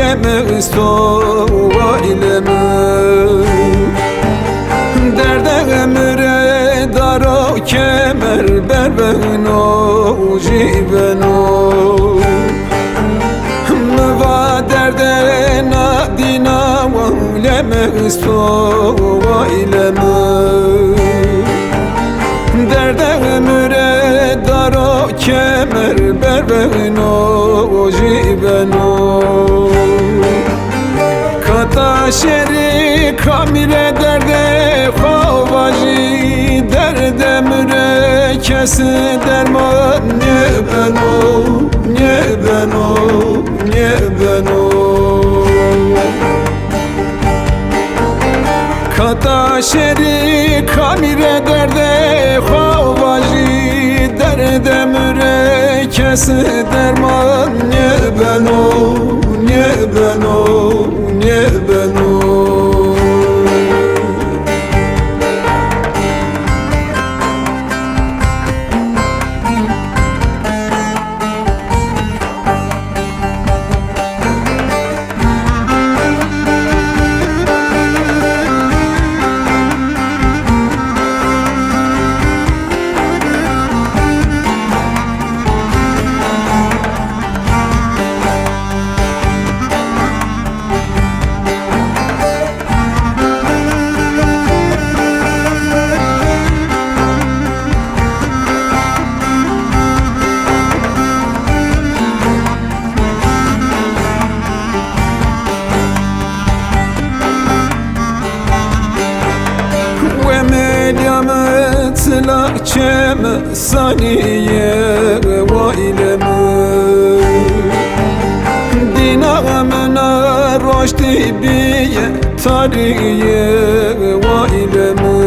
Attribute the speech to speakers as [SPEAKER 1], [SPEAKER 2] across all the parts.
[SPEAKER 1] kemesto ailemi derde emre daro kemer berbeno jibeno mva derde nadina lemesto ailemi derde emre daro kemer berbeno jibeno kata şeri kamile derde havaji derde müre kesi derman ne beno ne beno ne beno kata şeri kamile derde havaji derde müre kesi derman ne beno ne beno ne beno la çeme saniye vailemi dinamena roşti biye tariye vailemi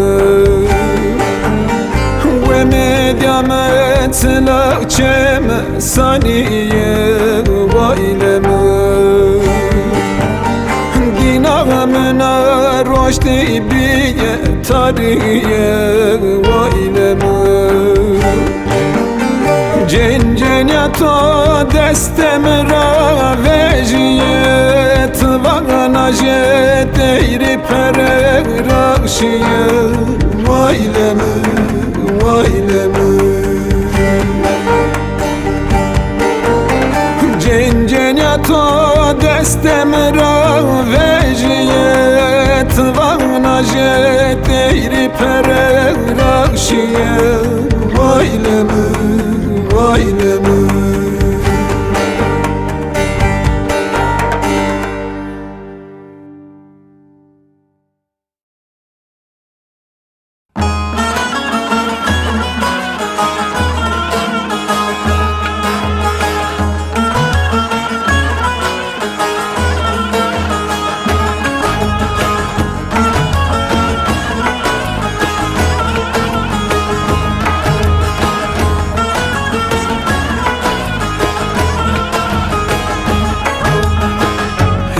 [SPEAKER 1] ve medyamet la çeme saniye vailemi dinamena roşti biye tariye vailemi cencenya to destemera vejiyet vagana jet eyri pere rakşiye vailemi vailemi cencenya to destemera vejiyet vagana jet eyri pere rakşiye vailemi vailemi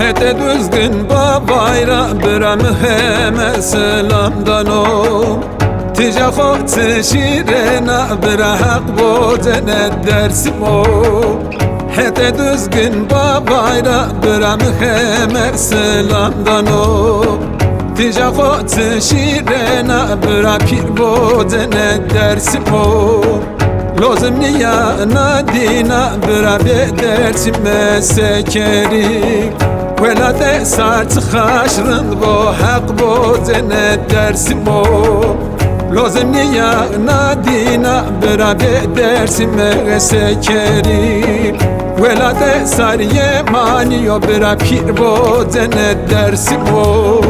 [SPEAKER 1] Hete düzgün babayra bıram heme selamdan o Tija khotse şirena bıra hak bozene dersim o Hete düzgün babayra bıram heme selamdan o Tija khotse şirena bıra pir bozene dersim o Lozim niya nadina bıra bedersim mesekeri ولا تسار تخاشرن بو حق بو زنت درسي بو لازم نيا نادينا برا بدرسي مسكري ولا تسار يماني برا بير بو زنت درسي بو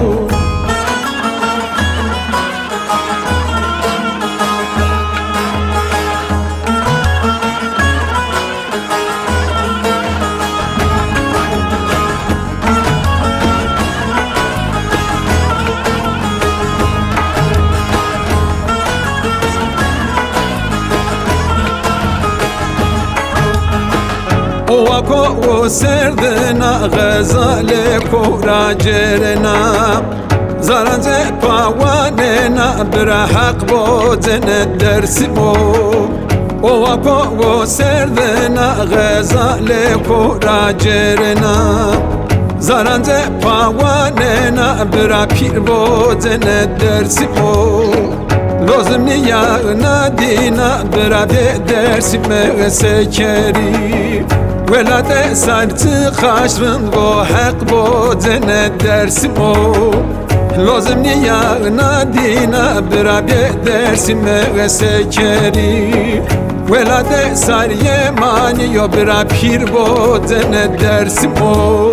[SPEAKER 1] Ovako o serdena gazale kora cerena Zarance pavanena bira hak bozene dersi bo Ovako o serdena gazale kora cerena زارنده پاوانه نا برا پیر بودن درسی مو لازم نیا ندینا برا درسی مغسه کری ولاد سرت خشرن و حق بودن درسی مو لازم نیا ندینا برا درسی مغسه کری ولاد سریه مانی یا برا پیر بودن درسی مو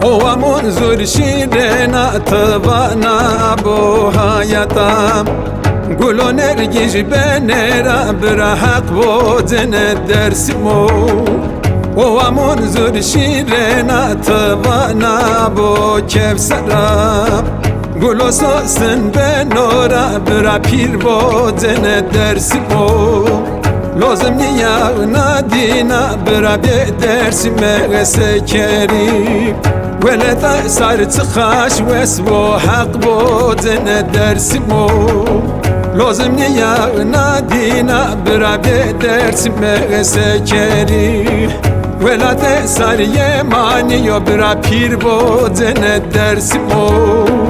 [SPEAKER 1] o منظور شیرنا توانا بو حیاتم گلو نرگیج بنرا برا حق بودن درسی مو o منظور شیرنا توانا بو کفسرم گلو سوسن بنورا برا پیر بودن درسی مو لازم نیا ندینا برا درسی مغسه کری ولد صارت خاش وسبو حق بودن درسی مو لازم نیا ندینا برا درسی مغسه کری ولد سریه مانی یا برا پیر بودن درسی مو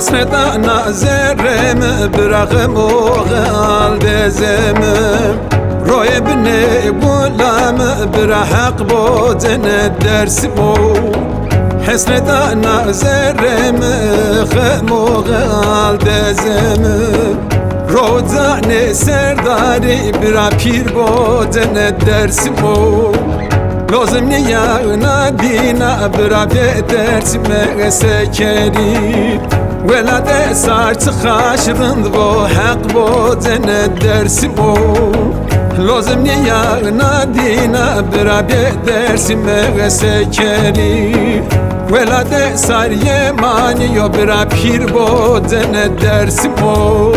[SPEAKER 1] حسرت نازرم برغم و غالدزم روی بنی بولم برا حق بودن درسی مو حسرت نازرم خم و غالدزم روزان سرداری برا پیر بودن درسی مو لازم نیا ندینا برا درسی مغسه کری ولاد سرت خشرند و حق بودن درسی مو لازم نیا ندینا برا درسی مغسه کری ولاد سریه مانی یا برا پیر بودن درسی مو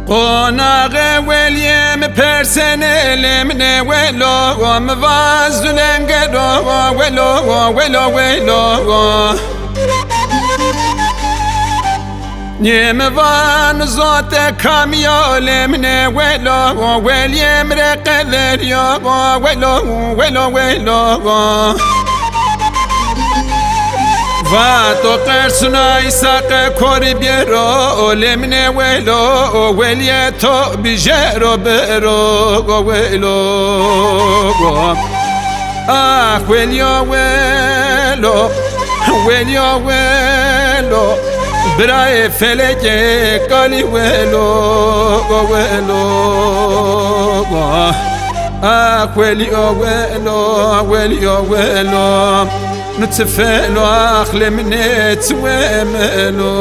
[SPEAKER 1] قناغ ویلیم پرسنلم نه ولو موازلنگرو ولو نیموان زات کامیالم نه ولیم رقدر یا ولو و تو قرصنای ساق کوری بیرو لمنه ولی تو بیجرو برو آخ ولیا برای فلک کالی آخ ولیا نتفلو أخلي من نتواملو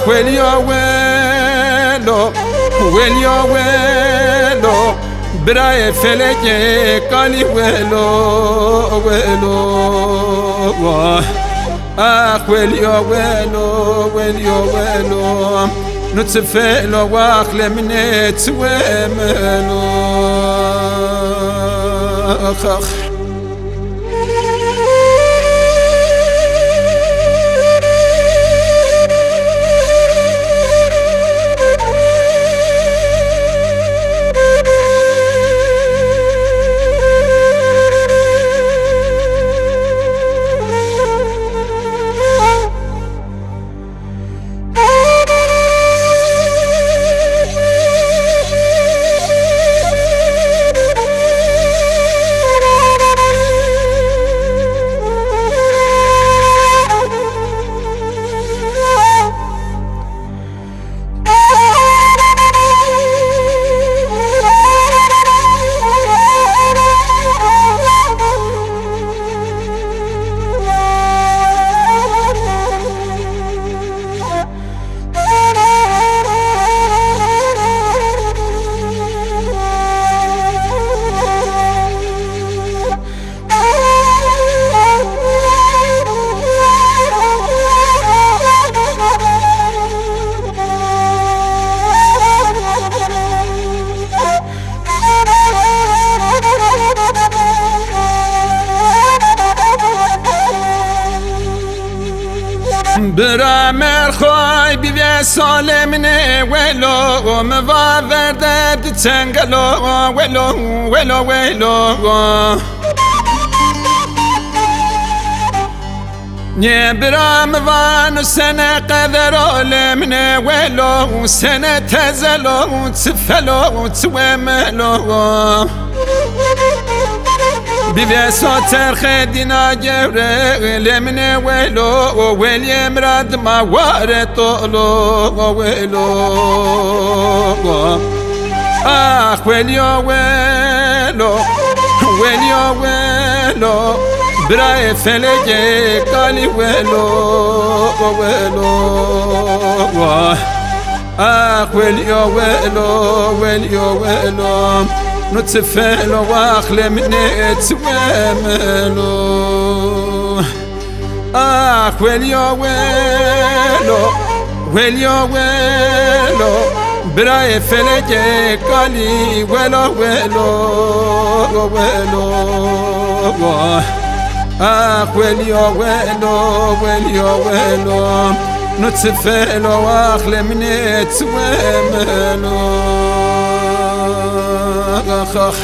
[SPEAKER 1] ويليا ويلو ولیا ولو برای فلک قالی ولو ولو آخ ولیا ولو ولیا ولو نتفلو واخل من تواملو آخ برامر خوای بیوی سالمنه ولو مواورده بتنگلو ولو ولو ولو نی برام وانو سنه قدر عالمنه ولو سنه تزلو تفلو توملو بیوی ساتر خدینا جوره لمنه ولو ولی مراد ما وارتولو ولو آخ ولیا ولو ولیا ولو برای فلک قالی ولو ولو آخ ولیا ولو ولیا ولو نتفلو واخل من تواملو آخ ولیا ولو ولیا ولو برای فلک قالی ولو ولو ولو آخ ولیا ولو ولیا ولو نتفلو واخل من تواملو آخ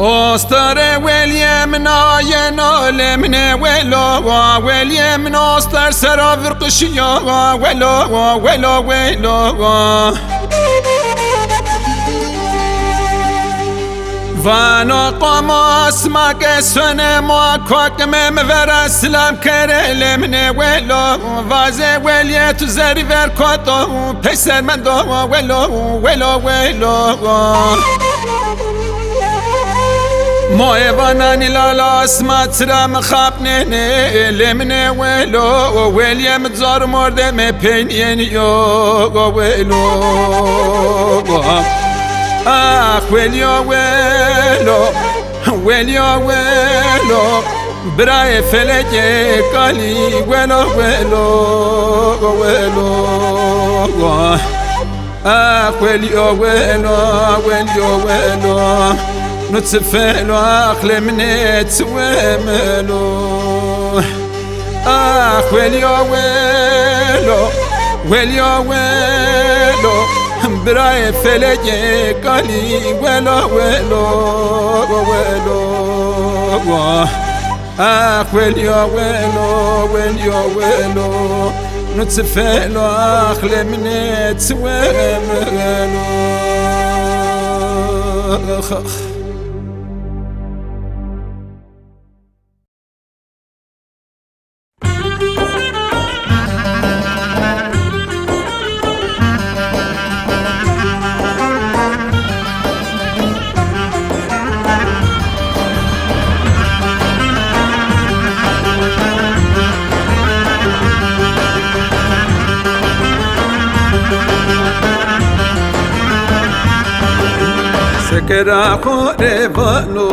[SPEAKER 1] استر ولیم نای نالمنه ولو ولیم ناستر سرا ورقشیا ولو ولو ولو وانا قماس ما قسن ما كوكمم ورسلم كرلمنه ولو وازه وليت زري وركوتو پسر من دو ولو ولو ولو ما ایوانانی لالاس مطرم خبنه لمنه ولو ولیم زار مرده مپینین یو ولو آخ ولیا ولو ولیا ولو برای فلک قالی ولو ولو ولو ويليو ويلو ويليو ويلو نتفالو عقل منيت ومالو ويليو ويلو ويليو ويلو براي فلجي قالي ويلو ويلو ويلو ويليو ويلو ويليو ويلو نتفالو عقل منيت ومالو سكرا خوربانو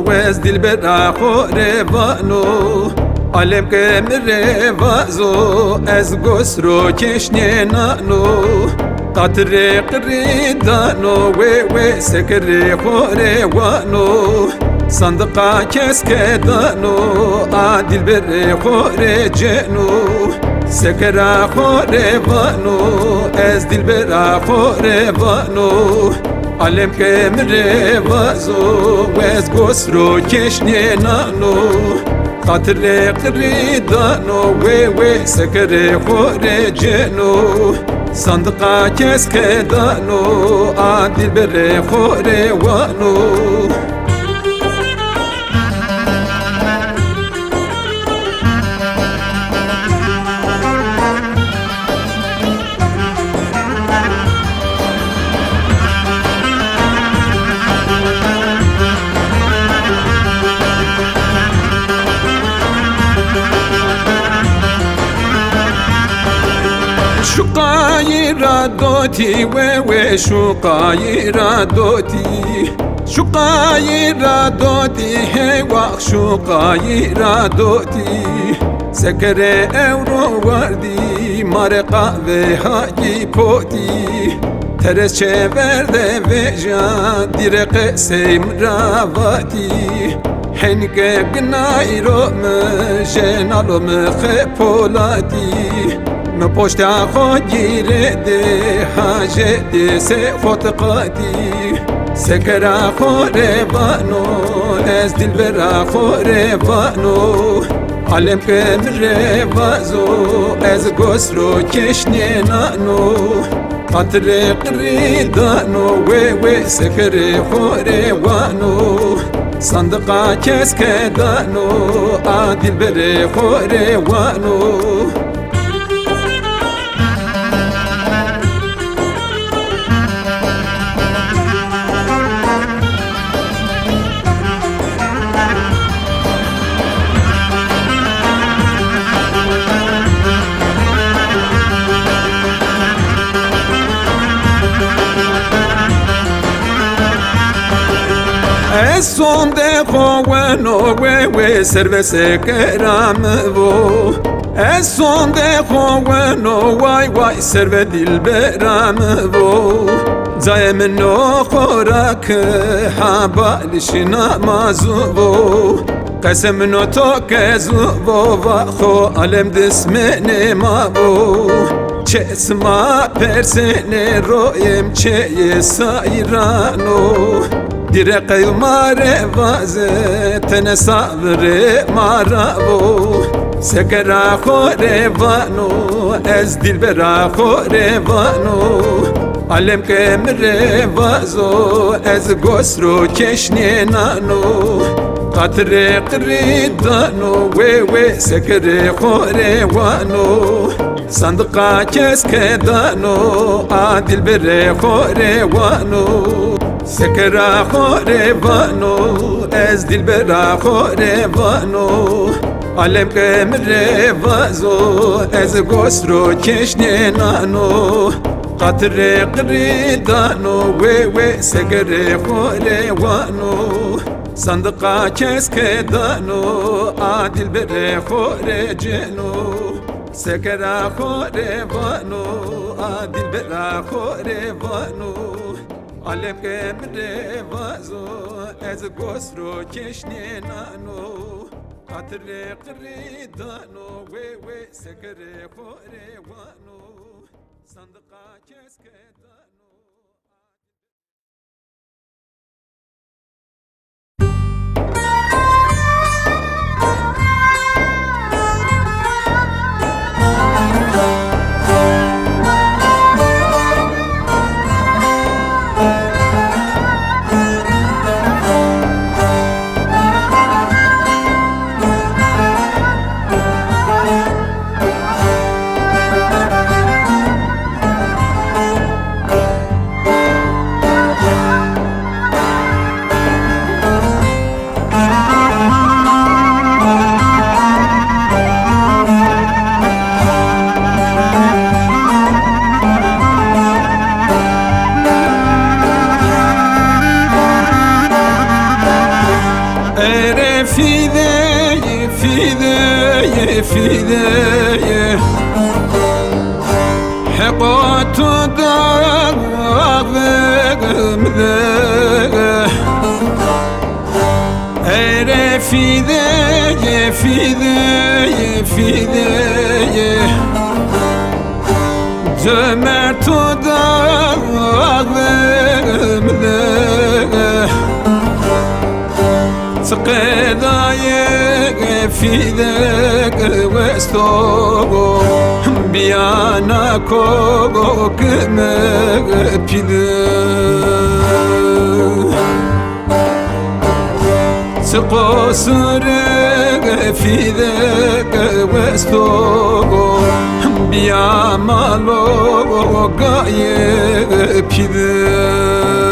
[SPEAKER 1] وز دل برا خوربانو علم كمر وازو از گسرو کشنی نانو قطر قریدانو و سكر خوروانو صندقا كسكدانو عادل بر خور جنو سكرا خوروانو از دل برا خوروانو علم كمر وازو وز گسرو کشنی نانو قطر قریدانو و سكر خور جنو صندقا كسكدانو عادل بر خوروانو شقايرا دوتي وي شقايرا دوتي شقايرا دوتي هي واخ شقايرا دوتي سكر اورو وردي مرقا و هاجي بوتي ترس چورده و جان دیرق سیم راواتی هنگ گنای رو مجنالو مخپولاتی پشت خود گیرده حاجت سه فتقاتی سکر خوروانو از دل برا خوروانو علم کمر وازو از گسرو کشنی نانو قطر قریدانو و سکر خوروانو صندقا کسکدانو عادل بر خوروانو son de bueno we cerveza keram vo es son de bueno why serve dil beram vo zaym no khorak habal shina mazuvo qasam no to kezuvo va kho alem dismene ma vo çesma persene royem çeye sayrano direk mare vaze tene sabre maravo sekera khorevano ez dilbera khorevano alem kemre vazo ez gosro keşne nano qatre qridano we sekere khorevano sandıqa keskedano adil bere khorevano سكرا خوروانو از دل برا خوروانو علم کمر وازو از گسرو کشنی نانو قطر قریدانو و سکر خوروانو صندقا کسکدانو عادل بر خور جنو سکرا خوره وانو آدیل برا خوره وانو علم که مره وازو از گوس رو کشنی نانو قطر قری دانو وی سکره خوره وانو صندقا کس که دانو فدايا حقات ضاغ مذاق أنا فدايا جمعت ضاغ مذاق سقيدايق في ذاك وستوغو بيانا كوغو كما بيدا سقوسرق في ذاك وستوغو بياما لوغو قايق بيدا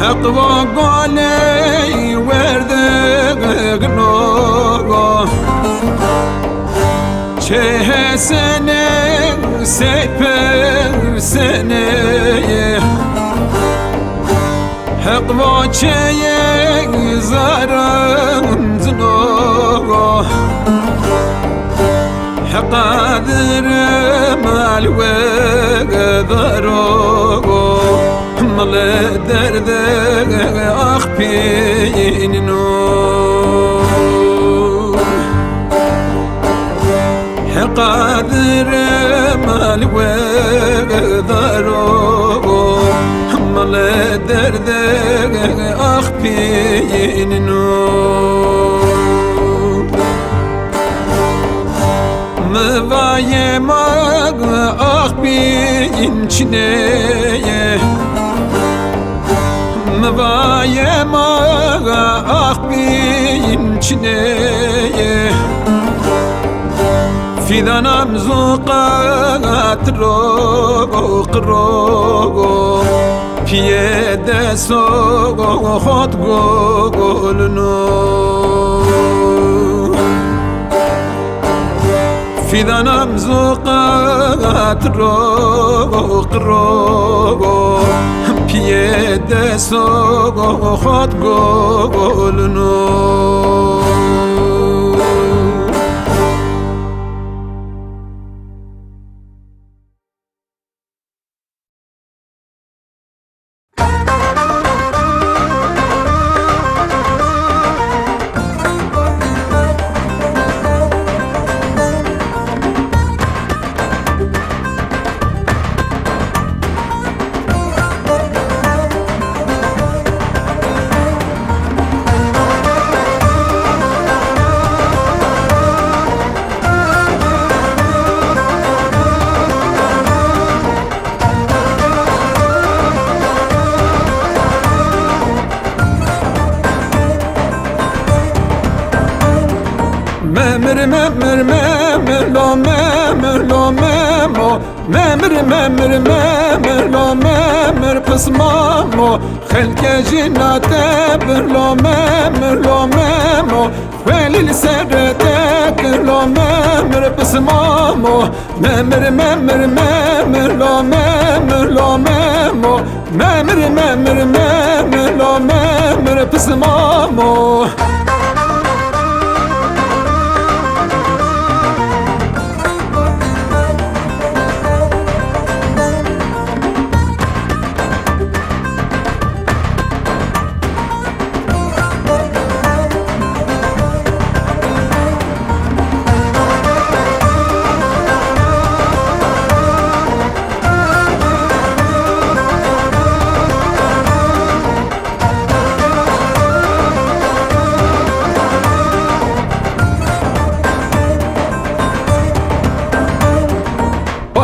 [SPEAKER 1] حق وقالي وردق نوغو چه سنه سپر سنه حق و چه زارند نوغو حقادر مال وقدروغو مال درد أخبين نو حقادر مال وقدروغو مال درد أخبين نو مواي ماغ أخبين چنيه مواي ماغ أخبين چنيه فيدانم زوقات روغو قروغو پیه سوغو خود گولنو فيدانم زوقات روغو قروغو پیه سوغو خود گولنو memir memir memir lo memir lo memo memir memir memir lo memir pısmamo xelke jinate bir lo memir lo memo velil serete lo memir pısmamo memir memir memir lo memir lo memo memir memir memir lo memir pısmamo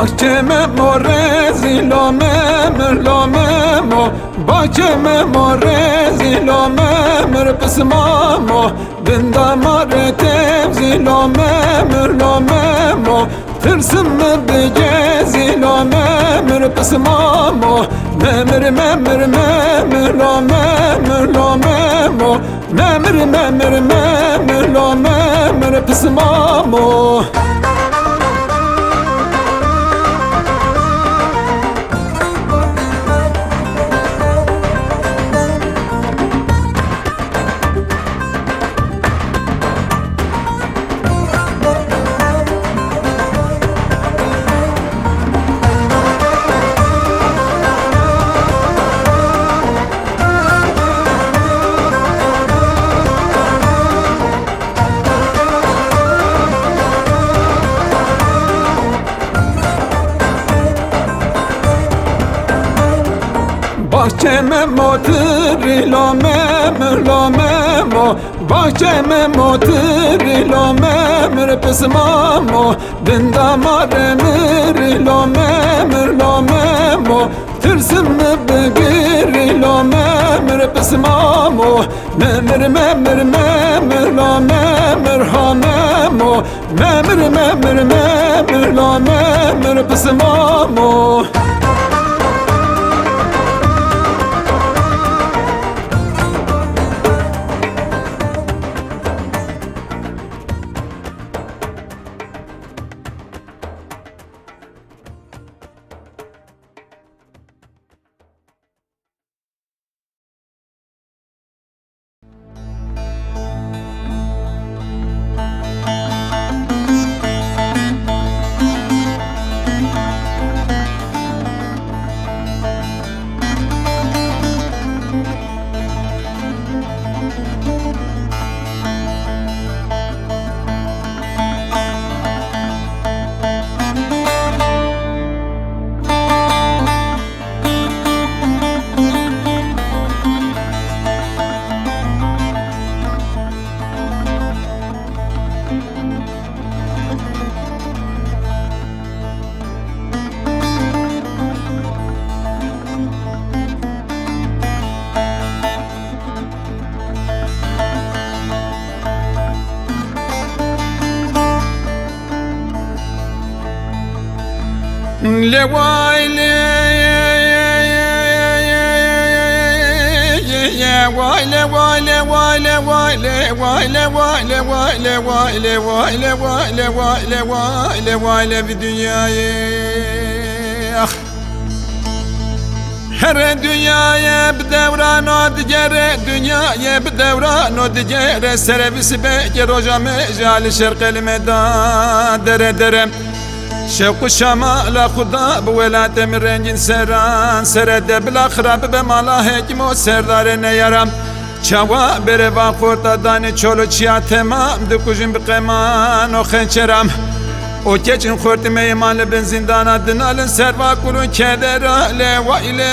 [SPEAKER 1] Bahçeme morezi lo memir lo memo Bahçeme morezi lo memir pısmamo Dindamare tevzi lo memir lo memo Tırsım mı bigezi lo memir pısmamo Memir memir memir lo memir lo memo Memir memir memir lo memir pısmamo Bahçeme motiri lo memir lo memo Bahçeme motiri lo memir pısmamo Dindamare miri lo memir lo memo Tırsım mı bigiri lo memir pısmamo Memir memir memir lo memir ha memo Memir memir memir lo memir pısmamo Le vay le vay le vay le vay le vay le vay le vay le vay le vay le vay le vay le vay le vay le vay le bir dünyaya her dünyaya bir devran o digere dünyaya bir devran o digere servis beker hocam ecali şerqel medan dere dere شوق الشمال خدا بولاد من رنج سران سرد بالاخراب بمالا هجم و سردار نیارم چوا بره و خورتا دانی چولو چیا تمام دکوشیم بقیمان و خنچرم او کچین خورت میمان لبن زندان دنالن سر و کلون کدر لوایله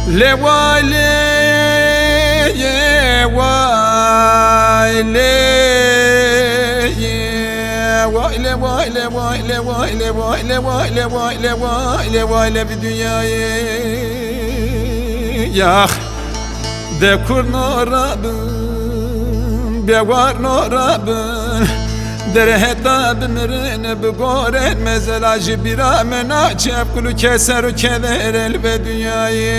[SPEAKER 1] لوایله وایله vay bir dünyaya ya de kurnora بیوار نورابن در هتا بمرن بگورن مزلاج بیرامنا چپ کلو کسر و کدر الب دنیای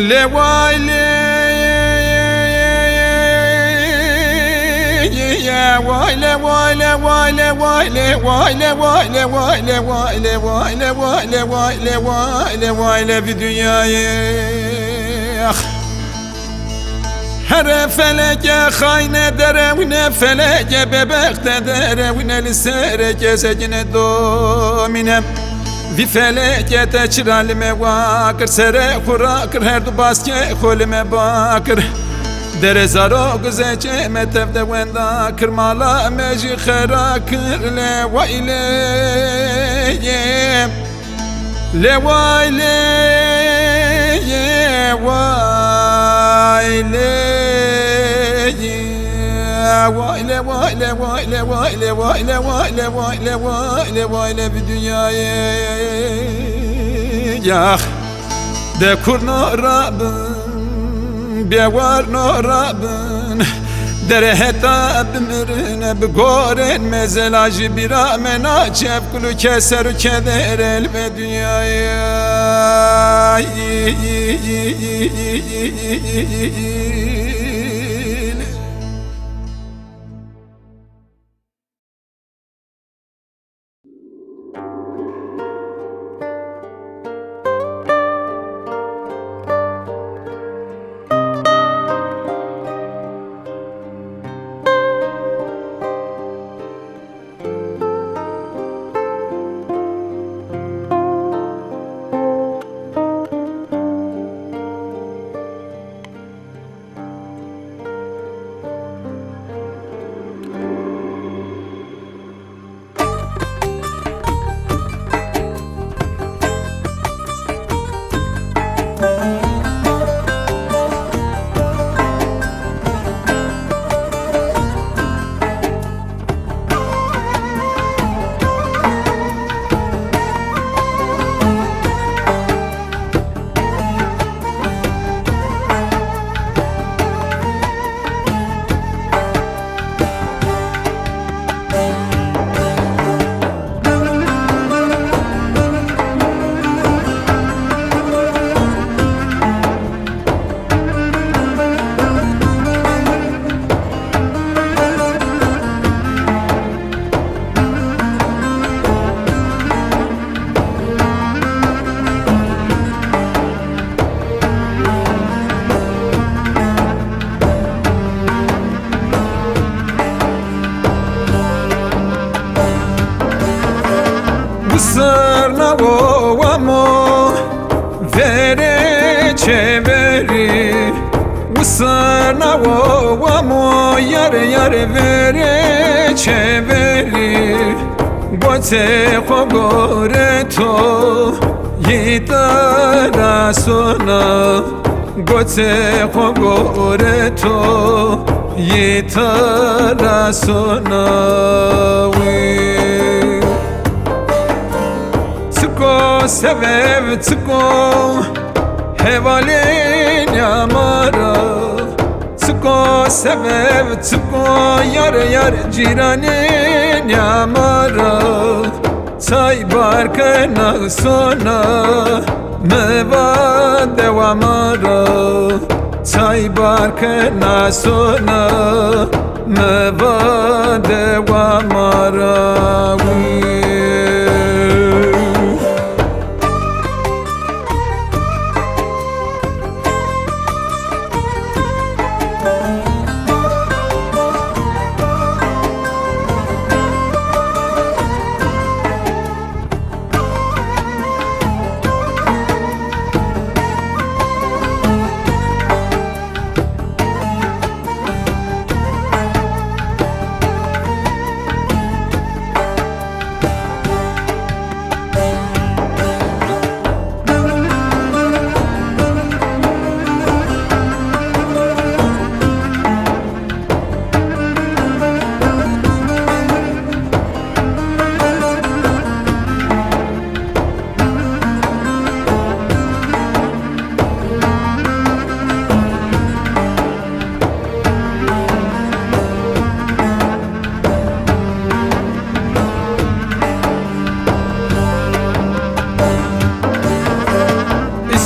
[SPEAKER 1] لوای لوای لوای لوای لوای لوای لوای لوای لوای لوای لوای لوای لوای لوای لوی dünyayı her feleke khayne derevne feleke bebekte derevne lisere gezegine dominem vi feleke teçralime vakır sere kurakır her du baske kolime bakır dere zaro güzece metevde wenda kırmala meji kharakır le vayle le vayle vayle vayle vayle vayle vayle vayle vayle vayle vayle vayle bir dünyaya ya de kurno rabın biawar no rabın dere heta bimrine begoren mezelaj biramena çepkulu keser keder elbe dünyaya Sırna ovamo vere çeveri Sırna ovamo yar yar vere çeveri Gote kogore to yitara sona Gote kogore to yitara sona Tsuko sevev tsuko hevalin yamara Tsuko sevev tsuko yar yar ciranin yamara Tay barkana sona meva devamara Tay barkana sona meva devamara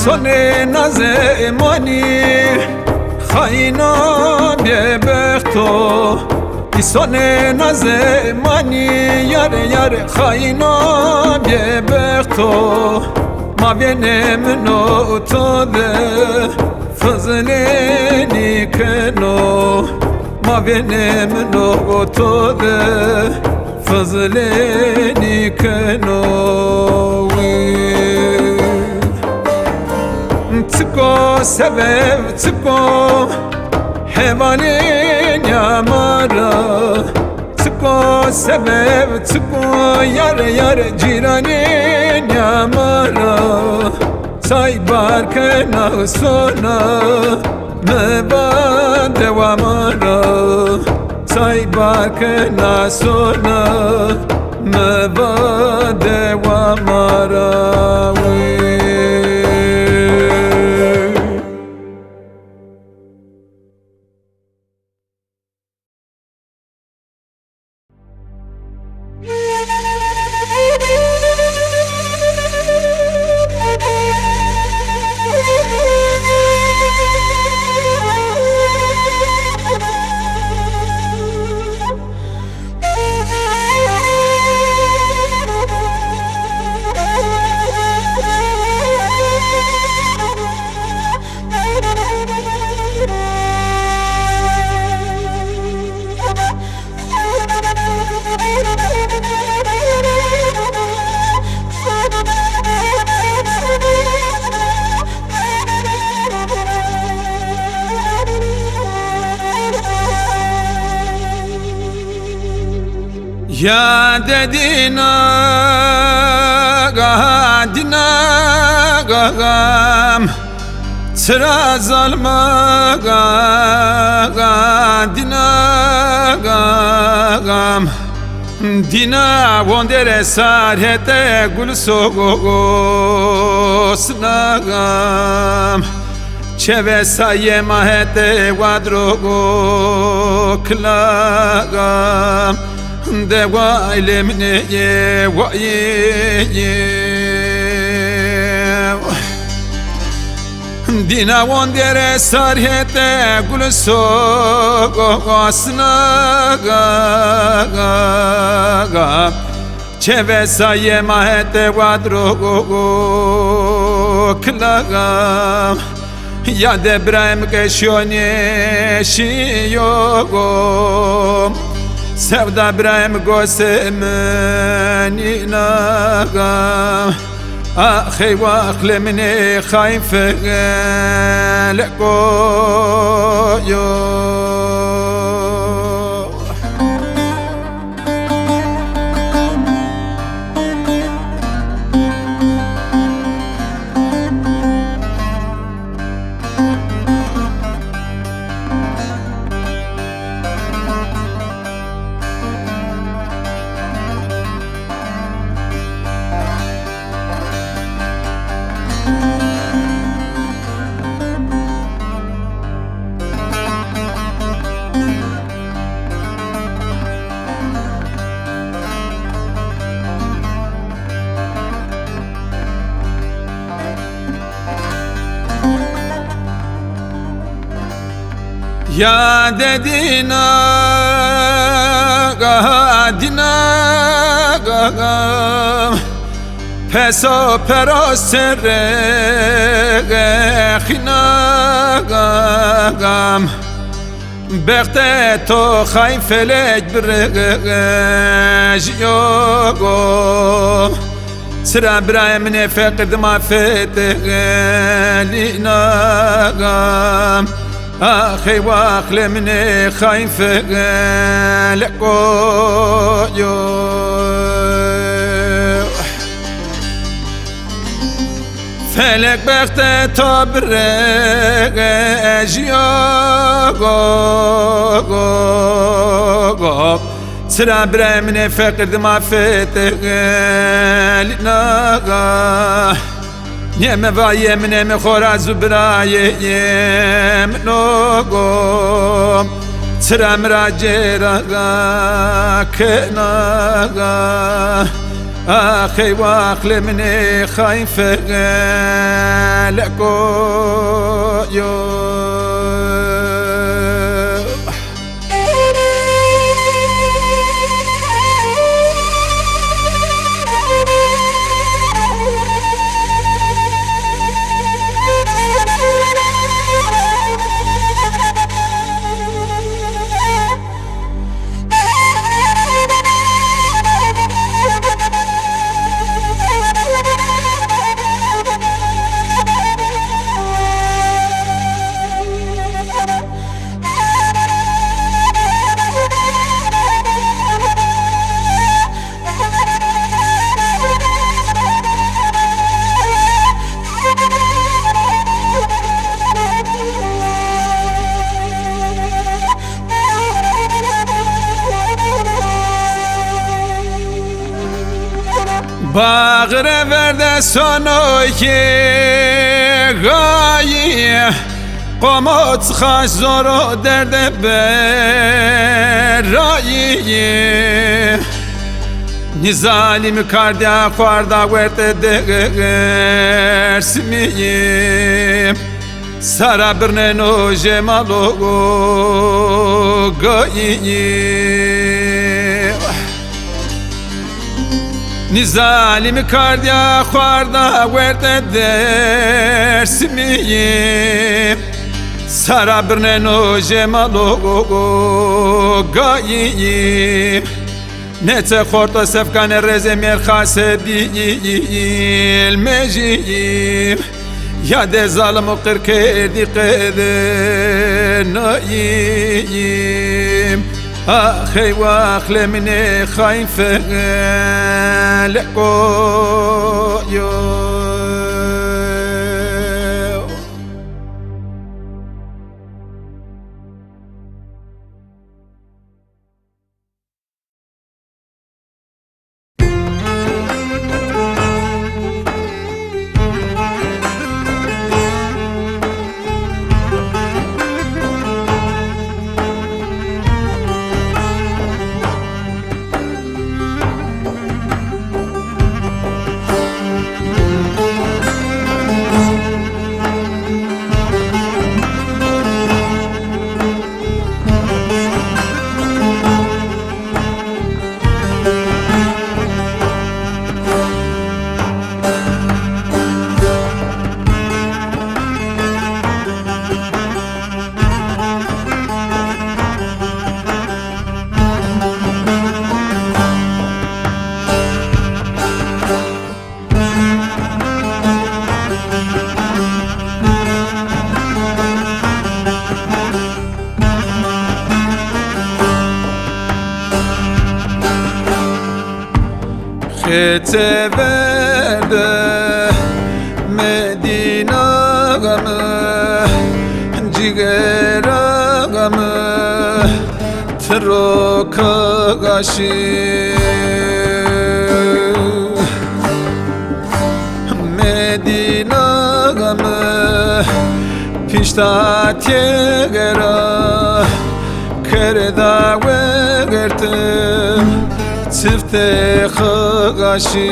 [SPEAKER 1] سونه نازمانی خاینا ببختو سونه نازمانی یار خاینا ببختو ما بینم نو تو ده فضلینی کنو ما بینم نو تو ده فضلینی کنو تکو سبب تکو حیوانین یامارا تکو سبب تکو یار جیرانین یامارا سای بارکنا سونا مباد وامارا سای بارکنا سونا مباد وامارا Ya dedina gadina gagam sıra zalma gadina gagam dina wondere sarhete gul sogo snagam çeve saye mahete wadrogo klagam de wailemne ye waye dina wondere sarhete gul sogo snaga çeve saye mahete wadrogo klagam ya de brem keşone şiyogo sevda brem gosemeni nagam ahi vaklemini khayfe lekoyo ya dedina gadina gagam peso pero serre khina gagam berte to khayfelek breg yogo sıra Ibrahim ne fekird ma fetelina gam أخي واخلمني خايف لقويو فلك بخت تبرق أجيوغو سرا برمني فقد ما فتق لناغا Yeme va yemine khora zubra yem nogo tram rajera ga kenaga آخی واقل من خايف لكو يو Bağıra verde sonu ki gayi Komut xaş zoru derde berayi Nizalim kardia farda verte dersmiyim Sara birne no jemalo gayi Nizalim kardia farda verte dersmiyim Sara birne no jemalo gayi Nete khorta sefkane reze merkhase bil mejim Ya de zalim o kırkedi qednayim Ahi vakle mine khayfe lekoyo Kete verde Medina gamı Cigera gamı Troka gaşı Medina gamı Pişta tegera Kerda ve gertim Çifte xagaşı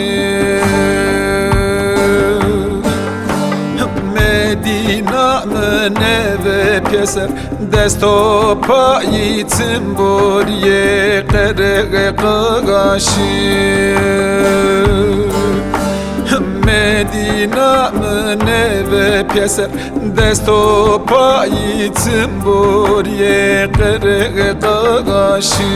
[SPEAKER 1] Medina neve pyeser Desto payitim boriye Qere xagaşı Medina neve pyeser Desto payitim boriye Qere xagaşı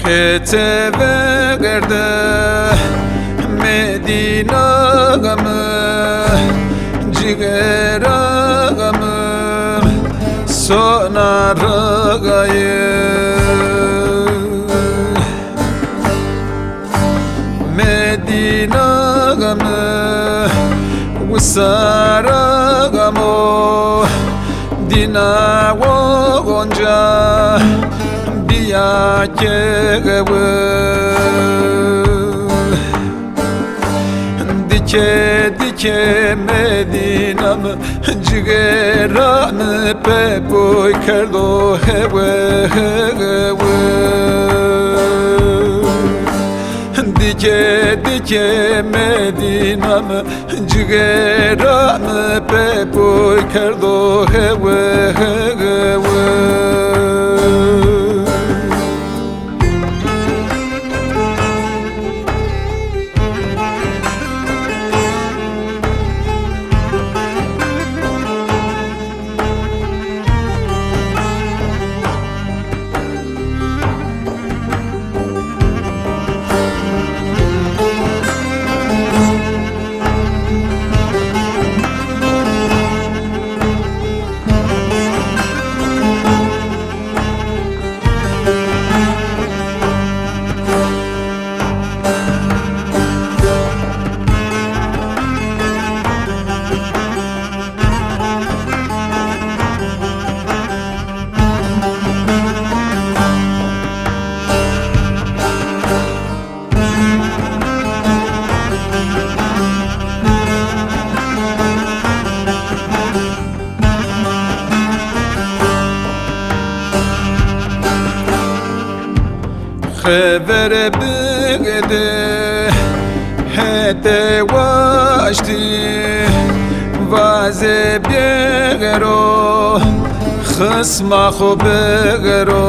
[SPEAKER 1] Hete verdi Medina'mı Ciğer'amı Sonaragayı Medina'mı Usaragamo Dina Gonca Biya kewe Dike dike Medina'mı Ciğeranı pepoy kerdo hewe hewe Dike dike Medina'mı Ciğeranı pepoy kerdo hewe hewe Haber bigde hete vaşti vaze bigero khasma khobegero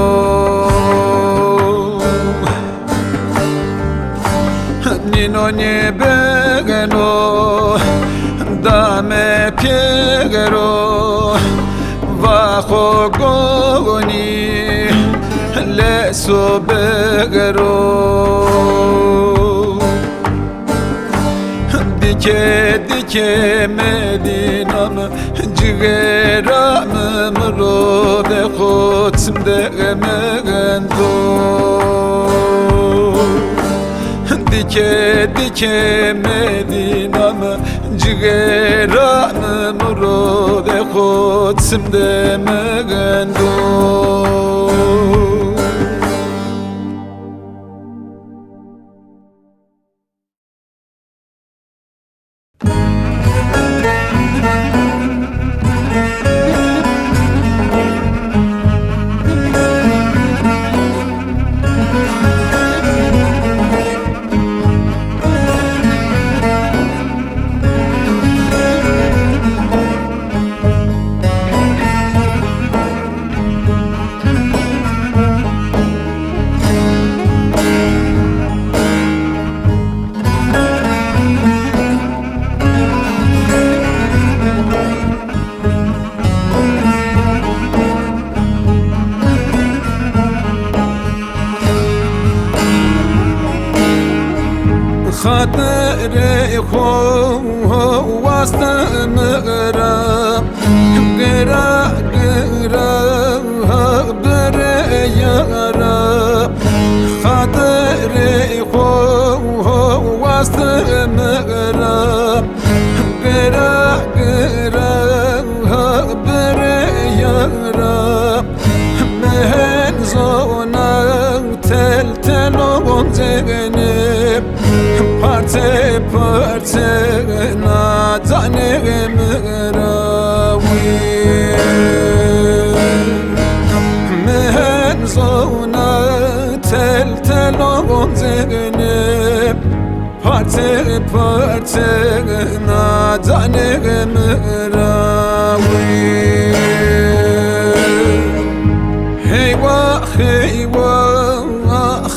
[SPEAKER 1] nino ne begeno dame piegero va khogoni le sobegero Dike dike Medina'mı Ciğeranı mırode Kutsimde emegendo Dike dike Medina'mı Ciğeranı mırode Kutsimde emegendo خاطر خو واسطه مغرا غرا غرا بر يارا خاطر خو واسطه مغرا غرا غرا بر يارا مهن زونا تل تل ونزغنب Parte parte na tane merawi mehen zona tel tel onzegene parte parte na tane merawi heywa heywa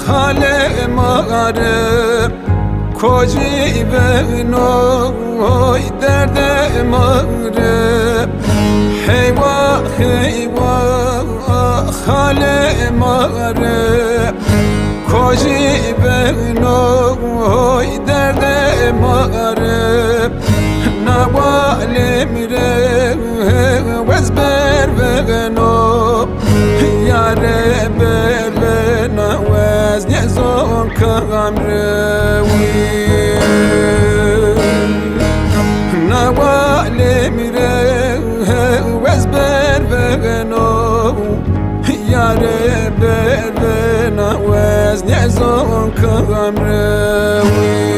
[SPEAKER 1] khale magare Koci beno derde mağrib Heyva heyva hale mağrib روزی بنوی درد مغرب نوالی میره وز بر بغنو یاره بر بنوز نیزون کام روی نوالی میره وز بر بغنو یاره بر بنوز نیزون کام روی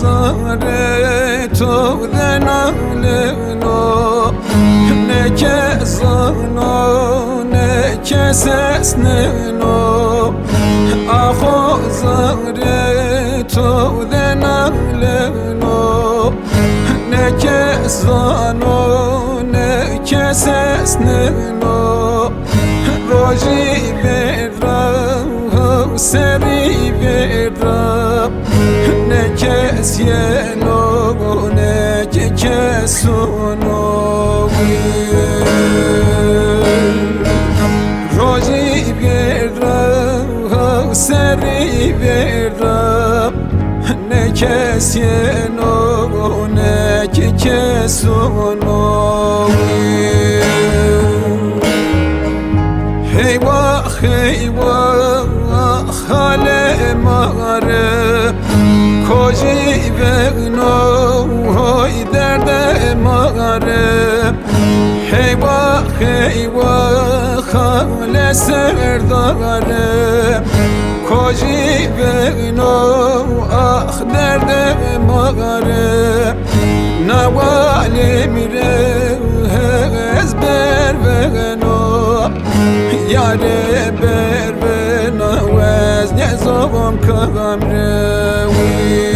[SPEAKER 1] وخوزاره تو دنالنو نکزانو نکسسنو اخوزاره تو دنالنو نکزانو نکسسنو روزی برام سری برام نکس یلو نکس نوی روزی بیرم سری بیرم نکس یلو نکس نوی هیوا هیوا خاله مغرب کجی بگنوی درد مغرب هیوا هیوا خاله سردارم کجی بگنو آخ درد مغرب نوالی میره از بر بگنو یاره بر بنوز نیزم کام روی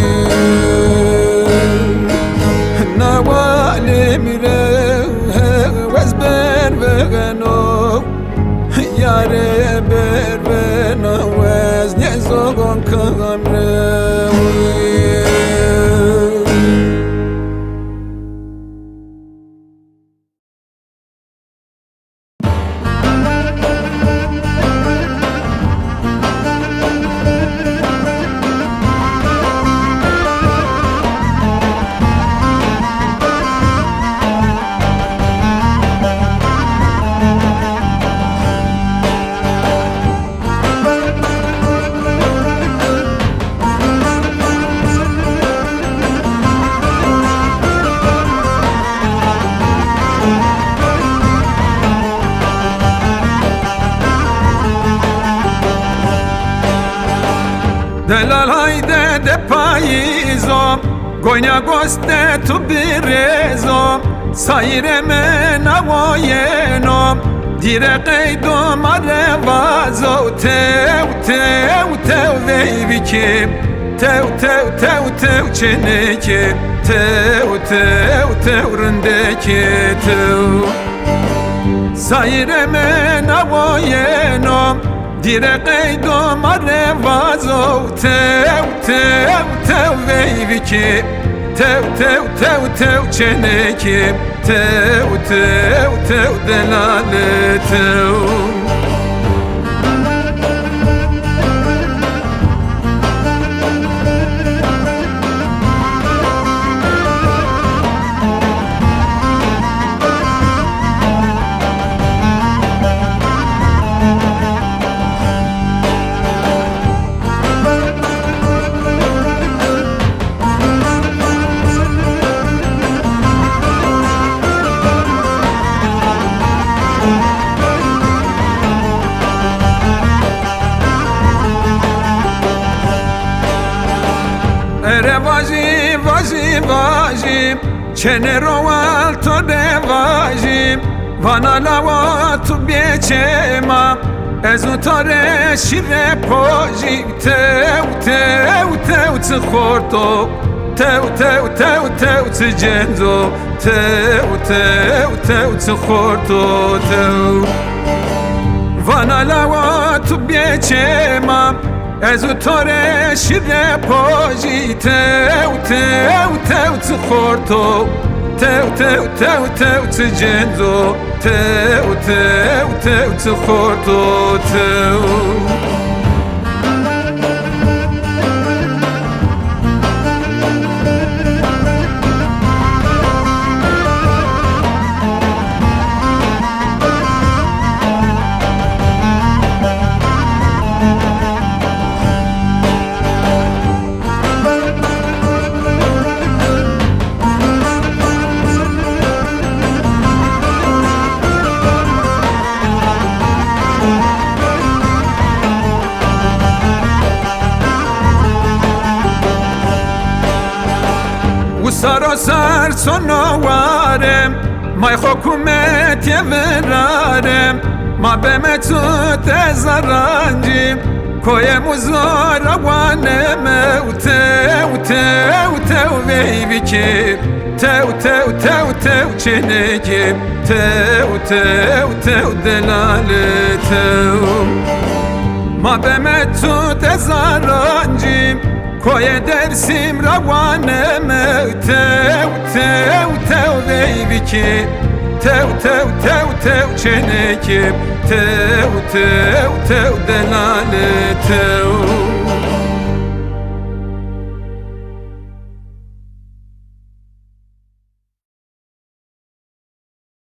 [SPEAKER 1] نوالی میره از بر بگنو یاره بر بنوز نیزم کام روی دلال hayde de payizom Gonya goste tu birezom Sayreme navoyenom Dire qeydom arevazo Tev tev tev veyvikim Tev tev tev tev çeneki Tev tev tev rındeki tev Sayreme navoyenom Dire qeydom arevazo Tev tev tev veyvikim Tev tev tev tev çenekim Tev tev tev delale tev Vere vajim, vajim, vajim Çenero alto de vajim Vana lava tu biecema Ezu tare shire pojim Teu, teu, teu ți horto Teu, teu, teu, teu ți genzo Teu, teu, teu ți horto Teu Vana lava tu biecema Ezu tare shire poji Teu, teu, teu ți horto Teu, teu, teu, teu ți genzo Teu, teu, teu ți horto Teu سراسر سنوارم مای حکومت ورارم ما به متوت زرانجیم کوی مزار وانم و تو تو تو وی بکیم تو تو تو تو چنگیم تو تو تو دلال تو ما به متوت زرانجیم کوی درسیم روانم تو تو تو وی بکیم تو تو تو تو چنگیم تو تو تو دلال تو